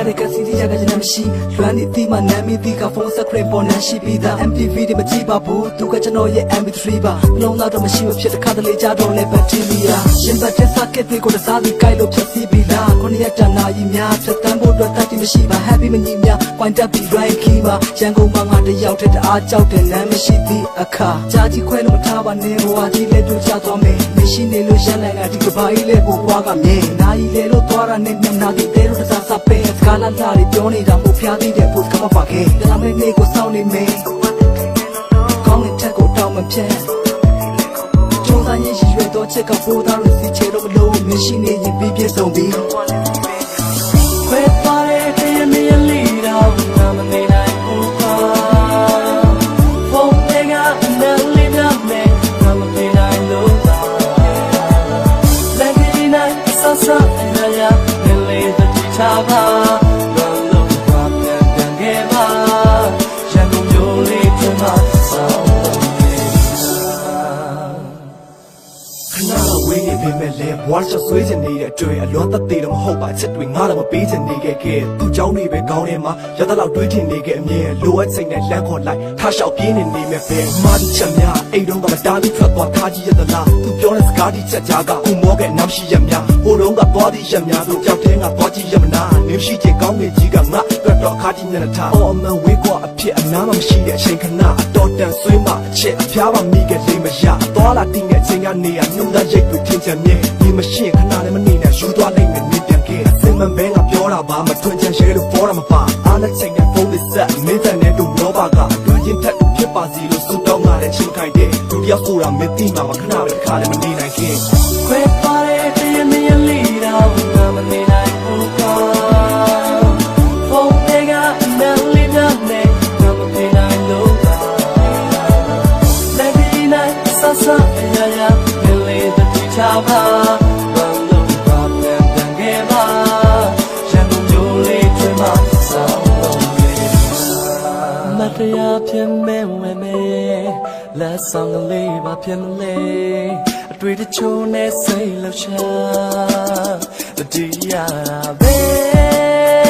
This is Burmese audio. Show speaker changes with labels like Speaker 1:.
Speaker 1: တဲ့ကစီတီရကကျွန်တော်မရှိလွမ်းနေတီးမှနာမည်တီးကဖုန်းစခရင်ပေါ်နေရှိပြီးသား MTV တွေမကြည့်ပါဘူးသူကကျွန်တော်ရဲ့ MP3 ပါလုံးတော့မရှိမဖြစ်တဲ့ခါတလေကြတော့လဲဘက်တီရီယာရှင်ဘတ်တဲ့စကက်တွေကိုတစားပြီးကိုက်လို့ဖြစ်စီပြီးလားခုနှစ်ရက်တနာကြီးများဖြတ်တန်းဖို့အတွက်တတ်မရှိပါ Happy မညီများ point up ပြီး right key ပါရန်ကုန်မှာငါတယောက်တည်းတအားကြောက်တဲ့နာမည်ရှိသည့်အခါကြာကြီးခွဲလို့မထားပါနဲ့ဟိုဟာကြီးလဲပြချသွားမယ်မရှိနေလို့ရန်နိုင်ကဒီကဘာကြီးလဲကိုပွားကမြင်နာကြီးလဲလို့သွားတာနဲ့မျက်နှာဒီတဲလို့တစားစားပဲစကားလာလာတွေပြောနေတာမို့ဖျားသေးတဲ့ post ကမပါခဲ့ဒါမဲ့နေကိုစောင်းနေမယ်ကောင်းတဲ့ထက်ကိုတောင်းမပြတ်ကျုံးသားရင်ရှိရွယ်တော့ချက်ကပိုးသားလို့စီချေတော့မလို့မရှိနေရင်ပြည့်ပြည့်စုံပြီးခွဲသွားတဲ့တရမီလေးတော့ငါမနေနိုင်ဘူးပါဖုန်းတွေကနယ်လေးနဲ့ငါမနေနိုင်လို့ပါလက်ကြီးနိုင်ဆဆအရာရာလေးတတိချပါဘွားချဆွေးချင်နေတဲ့တွေ့အလွန်သက်သေးတော့မဟုတ်ပါချက်တွေငါတော့မပေးချင်နေခဲ့သူเจ้าတွေပဲကောင်းတယ်မှာရတဲ့လောက်တွေးထင်နေခဲ့အမြဲလိုအပ်စိတ်နဲ့လမ်းခေါ်လိုက်ထားလျှောက်ပြင်းနေမယ်ပဲမာဒီချက်များအိမ်တော့ကမတားပြီးထွက်သွားခါကြီးရသလားသူပြောတဲ့စကားဒီချက်ကြားကခုမောကဲနောက်ရှိရများဟိုတော့ကသွားသည့်ရများတို့ကြောက်တဲ့ငါသွားကြည့်ရမနာနေရှိချင်ကောင်းနေကြီးကငါအတွက်တော့ခါကြီးမျက်နှာထားအော်မန်ဝေးကွာအဖြစ်အနားမရှိတဲ့အချိန်ခဏအတော်တန်ဆွေးမှအချက်အဖျားပါမိခဲ့လိမ့်မရသွားလာတင်းတဲ့အချိန်ကနေရနှုတ်သားရိတ်တွေထင်ချင်မြဲဒီမရှိခဏလည်းမနေနဲ့ယူသွားနိုင်မယ်နေပြန်ခဲ့စင်မဘဲငါပြောတာပါမထွင်ချင်ရှဲလို့ပေါ်တာမပါအားလက်ချိန်နဲ့ဖုန်းလေးဆက်မင်းတန်နဲ့တို့လောပါကတွေ့ရင်ထက်ဖြစ်ပါစီလို့စုတောင်းလာတဲ့ချိန်ခိုင်တဲ့သူတယောက်ဆိုတာမသိမှာပါခဏပဲတစ်ခါလည်းမနေနိုင်ခင်ခွဲပါတဲ့တရမီလေးတော့ငါမနေနိုင်ဘူးကောဖုန်းတွေကနယ်လေးနဲ့ငါမနေနိုင်လို့ပါလက်ကြီးနိုင်ဆဆအရာရာလေးတတိချပါတရားဖြစ်မဲ့ဝင်မဲ့လက်ဆောင်ကလေးပါဖြစ်မလဲအတွေ့တချို့နဲ့စိတ်လှချတတိယတာပဲ